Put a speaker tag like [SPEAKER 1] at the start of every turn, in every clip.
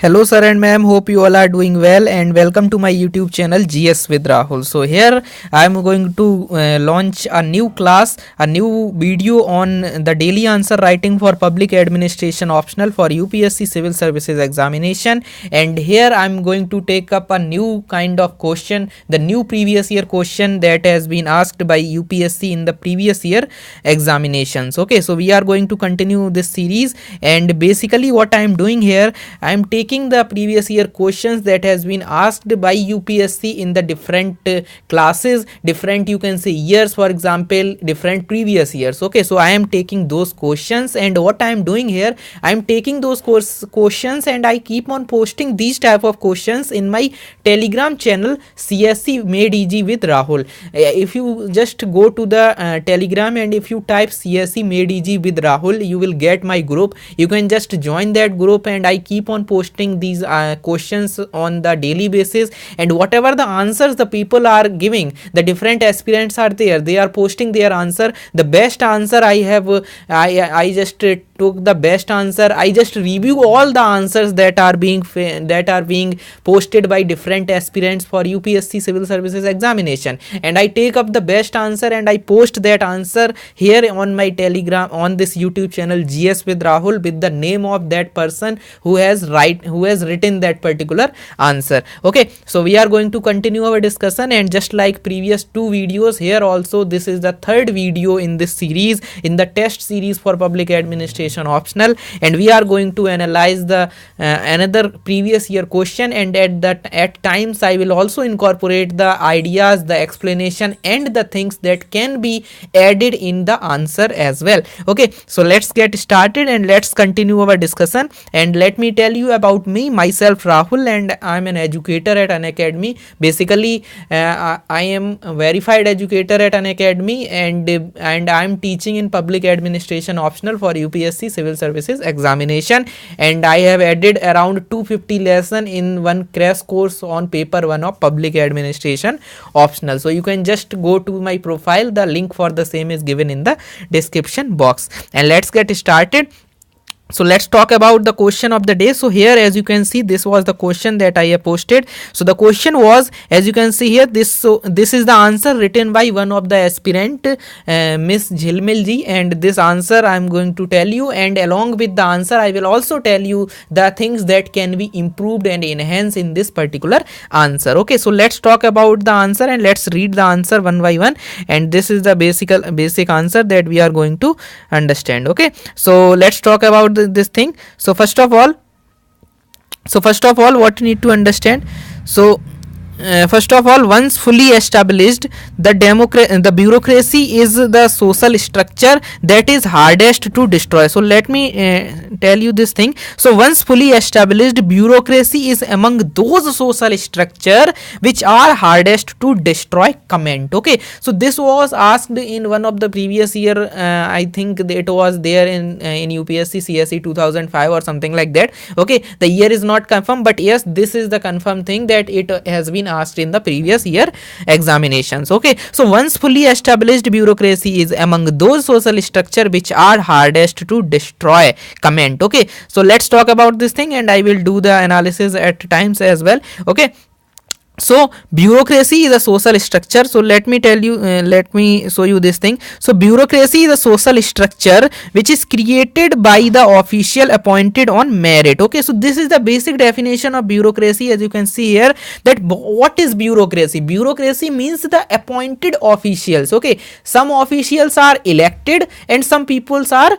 [SPEAKER 1] Hello sir and ma'am, hope you all are doing well and welcome to my YouTube channel GS With Rahul. So here I am going to launch a new class, a new video on the daily answer writing for public administration optional for UPSC Civil Services examination, and here I am going to take up a new kind of question, the new previous year question that has been asked by UPSC in the previous year examinations. Okay, so we are going to continue this series, and basically what I am doing here, I am taking the previous year questions that has been asked by UPSC in the different classes, different you can say years, for example different previous years. Okay, so I am taking those questions, and what I am doing here, I am taking those questions and I keep on posting these type of questions in my Telegram channel CSC Made Easy with Rahul. If you just go to the Telegram and if you type CSC Made Easy with Rahul, you will get my group. You can just join that group, and I keep on posting these questions on the daily basis, and whatever the answers the people are giving, the different aspirants are there, they are posting their answer. The best answer I have, I just took the best answer. I just review all the answers that are being posted by different aspirants for UPSC Civil Services examination, and I take up the best answer and I post that answer here on my Telegram, on this YouTube channel GS with Rahul, with the name of that person who has written that particular answer. Okay, so we are going to continue our discussion, and just like previous two videos, here also this is the third video in this series, in the test series for public administration optional, and we are going to analyze the another previous year question, and at times I will also incorporate the ideas, the explanation and the things that can be added in the answer as well. Okay, so let's get started and let's continue our discussion. And let me tell you about me, myself Rahul, and I'm an educator at Unacademy. Basically I am a verified educator at Unacademy, and I'm teaching in public administration optional for UPSC Civil Services examination, and I have added around 250 lesson in one crash course on paper 1 of public administration optional. So you can just go to my profile, the link for the same is given in the description box, and let's get started. So let's talk about the question of the day. So here, as you can see, this was the question that I have posted. So the question was, as you can see here, this is the answer written by one of the aspirant, Miss Jhilmil ji, and this answer I am going to tell you, and along with the answer I will also tell you the things that can be improved and enhanced in this particular answer. Okay, so let's talk about the answer and let's read the answer one by one, and this is the basic answer that we are going to understand. Okay, so let's talk about this thing. So first of all, what you need to understand, first of all, once fully established, the bureaucracy is the social structure that is hardest to destroy. So let me tell you this thing. So once fully established, bureaucracy is among those social structure which are hardest to destroy. Comment. Okay, so this was asked in one of the previous year, I think it was there in UPSC CSE 2005 or something like that. Okay, the year is not confirmed, but yes, this is the confirmed thing that it has been asked in the previous year examinations. Okay, so once fully established, bureaucracy is among those social structure which are hardest to destroy. Comment. Okay, so let's talk about this thing, and I will do the analysis at times as well. Okay, so bureaucracy is a social structure. So let me tell you, let me show you this thing. So bureaucracy is a social structure which is created by the official appointed on merit. Okay, so this is the basic definition of bureaucracy. As you can see here, that what is bureaucracy? Bureaucracy means the appointed officials. Okay, some officials are elected and some peoples are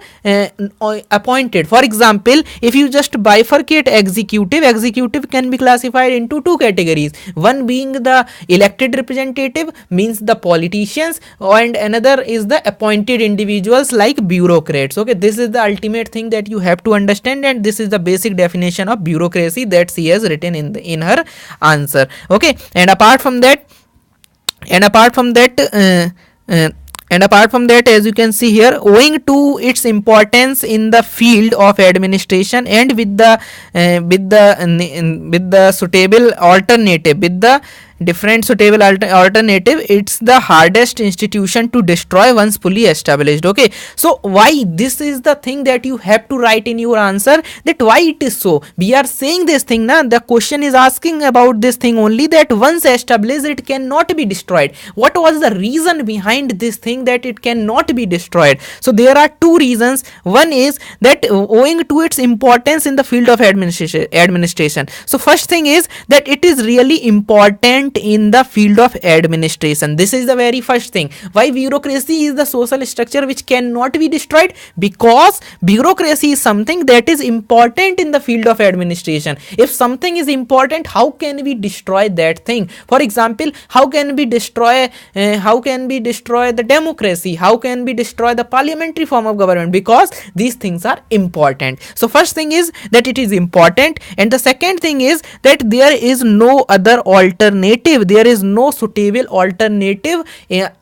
[SPEAKER 1] appointed. For example, if you just bifurcate executive can be classified into two categories. One being the elected representative, means the politicians, and another is the appointed individuals like bureaucrats. Okay, this is the ultimate thing that you have to understand, and this is the basic definition of bureaucracy that she has written in her answer. Okay, and apart from that, as you can see here, owing to its importance in the field of administration and with the suitable alternative, with the different suitable alternative, it's the hardest institution to destroy once fully established. Okay, so why this is the thing that you have to write in your answer, that why it is so. We are saying this thing na, the question is asking about this thing only, that once established it cannot be destroyed. What was the reason behind this thing that it cannot be destroyed? So there are two reasons. One is that owing to its importance in the field of administration. So first thing is that it is really important in the field of administration. This is the very first thing. Why bureaucracy is the social structure which cannot be destroyed? Because bureaucracy is something that is important in the field of administration. If something is important, how can we destroy that thing? For example, how can we destroy the democracy? How can we destroy the parliamentary form of government? Because these things are important. So first thing is that it is important, and the second thing is that there is no other alternative. There is no suitable alternative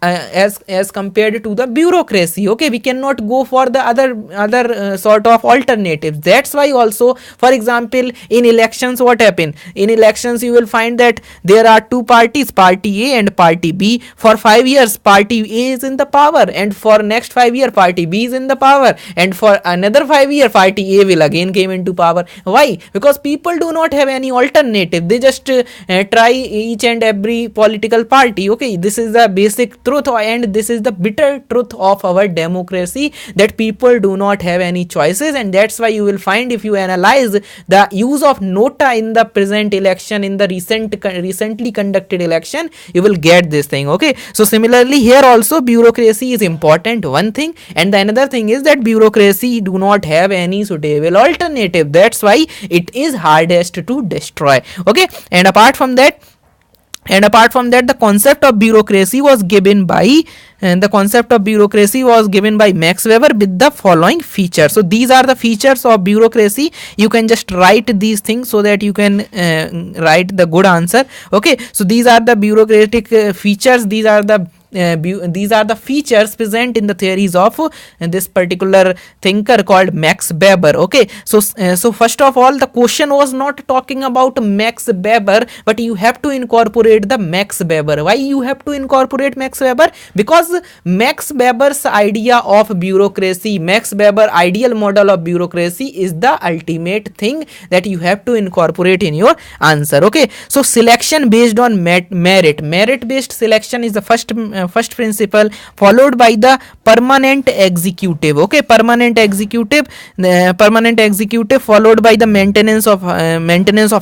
[SPEAKER 1] as compared to the bureaucracy. Okay, we cannot go for the other sort of alternatives. That's why also, for example, in elections, what happen? In elections, you will find that there are two parties, party A and party B. For 5 years, party A is in the power, and for next 5 years, party B is in the power, and for another 5 years, party A will again came into power. Why? Because people do not have any alternative. They just try each and every political party. Okay, this is the basic truth, and this is the bitter truth of our democracy, that people do not have any choices. And that's why you will find, if you analyze the use of nota in the present election, in the recently conducted election, you will get this thing. Okay, so similarly here also bureaucracy is important, one thing, and the another thing is that bureaucracy do not have any suitable alternative. That's why it is hardest to destroy. Okay, and apart from that, the concept of bureaucracy was given by Max Weber with the following features. So these are the features of bureaucracy. You can just write these things so that you can write the good answer. Okay, so these are the bureaucratic features. These are the features present in the theories of this particular thinker called Max Weber. Okay, so first of all, the question was not talking about Max Weber, but you have to incorporate the Max Weber. Why you have to incorporate Max Weber? Because Max Weber's idea of bureaucracy, Max Weber ideal model of bureaucracy is the ultimate thing that you have to incorporate in your answer. Okay, so selection based on merit based selection is the first principle, followed by the permanent executive. Okay, permanent executive followed by the maintenance of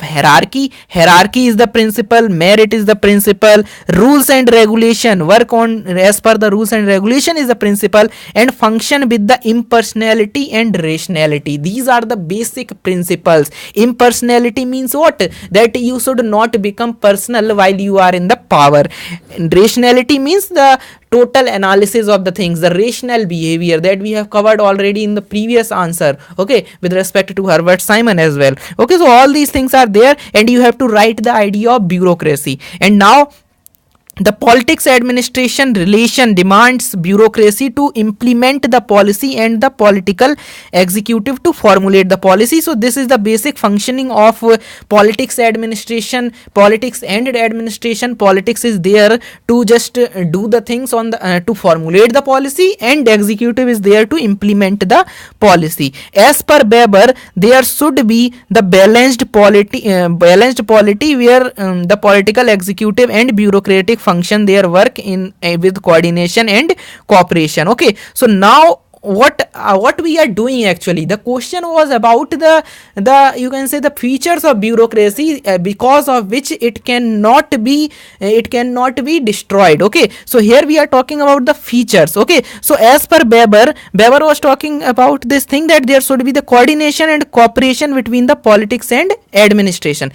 [SPEAKER 1] hierarchy. Hierarchy is the principle, merit is the principle, rules and regulation, work on as per the rules and regulation is the principle, and function with the impersonality and rationality. These are the basic principles. Impersonality means what? That you should not become personal while you are in the power. And rationality means the total analysis of the things, the rational behavior that we have covered already in the previous answer. Okay, with respect to Herbert Simon as well. Okay, so all these things are there, and you have to write the idea of bureaucracy. And now the politics administration relation demands bureaucracy to implement the policy and the political executive to formulate the policy. So this is the basic functioning of politics and administration. Politics is there to just do the things on the to formulate the policy, and executive is there to implement the policy. As per Weber, there should be the balanced polity where the political executive and bureaucratic function their work in with coordination and cooperation. Okay, so now what we are doing, actually the question was about the you can say the features of bureaucracy because of which it cannot be destroyed. Okay, so here we are talking about the features. Okay, so as per Weber was talking about this thing, that there should be the coordination and cooperation between the politics and administration.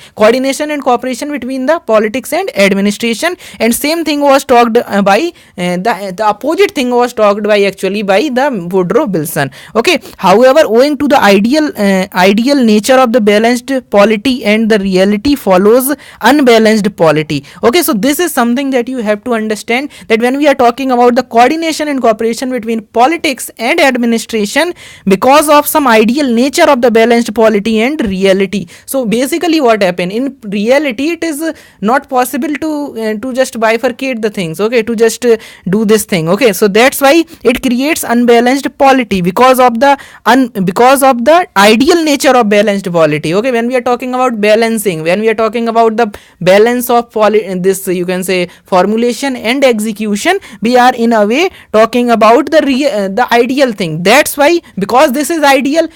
[SPEAKER 1] And same thing was talked by the opposite thing was talked by actually by the Woodrow Wilson. Okay, however, owing to the ideal nature of the balanced polity and the reality follows unbalanced polity. Okay, so this is something that you have to understand, that when we are talking about the coordination and cooperation between politics and administration, because of some ideal nature of the balanced polity and reality. So basically what happened in reality, it is not possible to just bifurcate the things, okay, to just do this thing. Okay, so that's why it creates unbalanced polity because of the ideal nature of balanced polity. Okay, when we are talking about balancing, when we are talking about the balance of this, you can say, formulation and execution, we are in a way talking about the ideal thing. That's why, because this is ideal,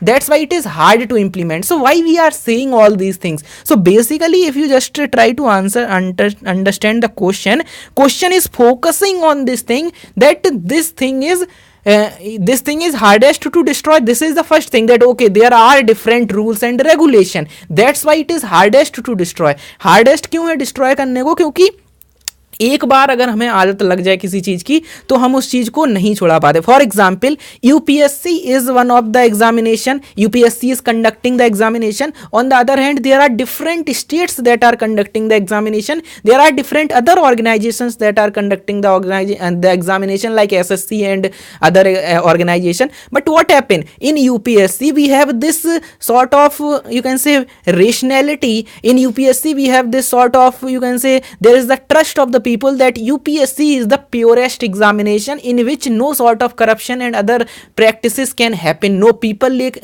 [SPEAKER 1] that's why it is hard to implement. So why we are saying all these things? So basically, if you just try to understand the question is focusing on this thing, that this thing is hardest to destroy. This is the first thing, that okay, there are different rules and regulation, that's why it is hardest to destroy. Hardest क्यों है destroy करने को? क्योंकि एक बार अगर हमें आदत लग जाए किसी चीज की, तो हम उस चीज को नहीं छोड़ा पाते. For example, UPSC is one of the examination, UPSC is conducting the examination. On the other hand, there are different states that are conducting the examination, there are different other organisations that are conducting the examination, like SSC and other organisation. But what happen in UPSC, we have this sort of, you can say, rationality. In UPSC we have this sort of, you can say, there is the trust of the people that UPSC is the purest examination in which no sort of corruption and other practices can happen. No paper leak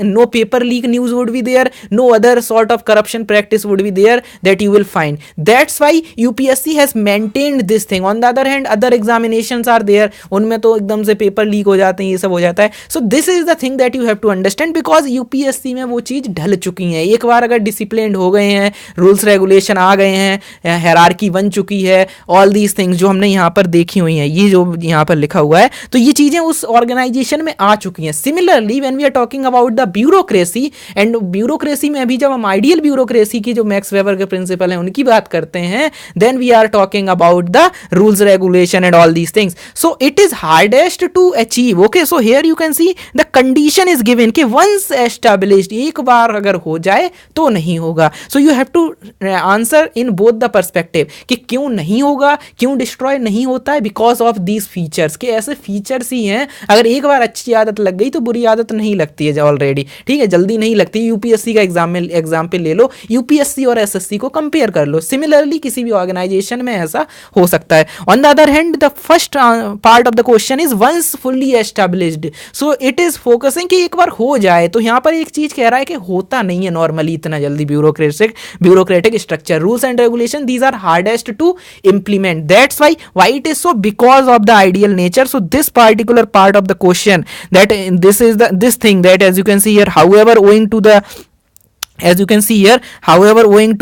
[SPEAKER 1] news would be there, no other sort of corruption practice would be there that you will find. That's why UPSC has maintained this thing. On the other hand, other examinations are there, उनमें तो एकदम से paper leak हो जाते हैं, ये सब हो जाता है. So this is the thing that you have to understand, because UPSC में वो चीज ढल चुकी है. एक बार अगर डिसिप्लिन हो गए हैं, रूल्स रेगुलेशन आ गए हैं, हायरार्की बन चुकी है, ऑल दीज थिंग्स जो हमने यहाँ पर देखी हुई हैं, ये जो यहाँ पर लिखा हुआ है, तो ये चीजें उस ऑर्गेनाइजेशन में आ चुकी हैं. Similarly when we are talking about the bureaucracy, and bureaucracy में अभी जब हम आइडियल ब्यूरोक्रेसी की जो मैक्स वेबर के प्रिंसिपल हैं उनकी बात करते हैं, then we are talking about the rules regulation and all these things. So it is hardest to achieve. Okay, so here you can see the condition is given कि once established, एक बार अगर हो जाए तो नहीं होगा. So you have to answer in both the perspective कि क्यों नहीं होगा, क्यों डिस्ट्रॉय नहीं होता है, बिकॉज ऑफ दीज फीचर्स. के ऐसे फीचर्स ही हैं, अगर एक बार अच्छी आदत लग गई तो बुरी आदत नहीं लगती है ऑलरेडी, ठीक है, जल्दी नहीं लगती. यूपीएससी का एग्जाम्पल ले लो, यूपीएससी और एसएससी को कंपेयर कर लो. सिमिलरली किसी भी ऑर्गेनाइजेशन में ऐसा हो सकता है. On the other hand, the first part of the question is once fully established. So it is focusing कि एक बार हो जाए. तो यहाँ पर एक चीज कह रहा है कि होता नहीं है नॉर्मली इतना जल्दी. Bureaucratic structure, rules and regulation, these are hardest to implement. That's why it is so, because of the ideal nature. So this particular part of the question, that this thing, that as you can see here, however owing to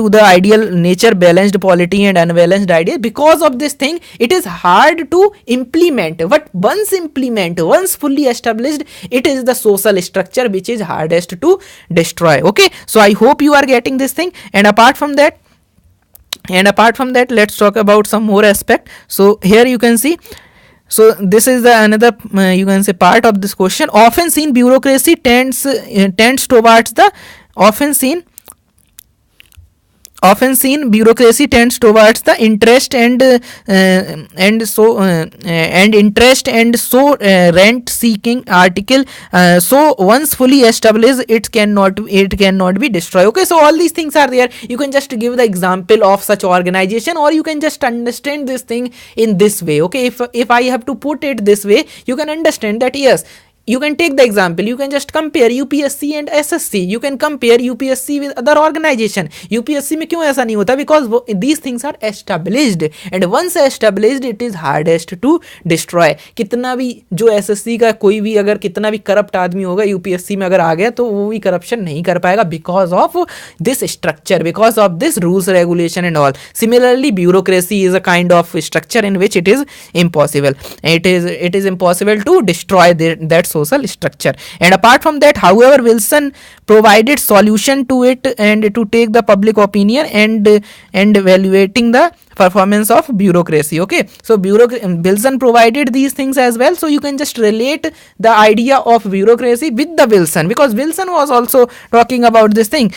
[SPEAKER 1] the ideal nature, balanced polity and unbalanced ideal, because of this thing it is hard to implement. But once fully established, it is the social structure which is hardest to destroy. Okay, so I hope you are getting this thing. And apart from that, let's talk about some more aspect. So here you can see, so this is the another you can say part of this question. Often seen bureaucracy tends towards the bureaucracy tends towards the interest and rent seeking article. So once fully established, it cannot be destroyed. Okay, so all these things are there. You can just give the example of such organization, or you can just understand this thing in this way. Okay, if I have to put it this way, you can understand that yes, you can take the example, you can just compare UPSC and SSC. You can compare UPSC with other organization. UPSC में क्यों ऐसा नहीं होता? Because these things are established, and once established, it is hardest to destroy. कितना भी जो SSC का कोई भी अगर कितना भी करप्ट आदमी होगा, UPSC में अगर आ गया तो वो भी करप्शन नहीं कर पाएगा, because of this structure, because of this rules, regulation and all. Similarly, bureaucracy is a kind of structure in which it is impossible. It is impossible to destroy that social structure. And apart from that, however, Wilson provided solution to it, and to take the public opinion and evaluating the performance of bureaucracy. Okay, so Wilson provided these things as well, so you can just relate the idea of bureaucracy with the Wilson, because Wilson was also talking about this thing.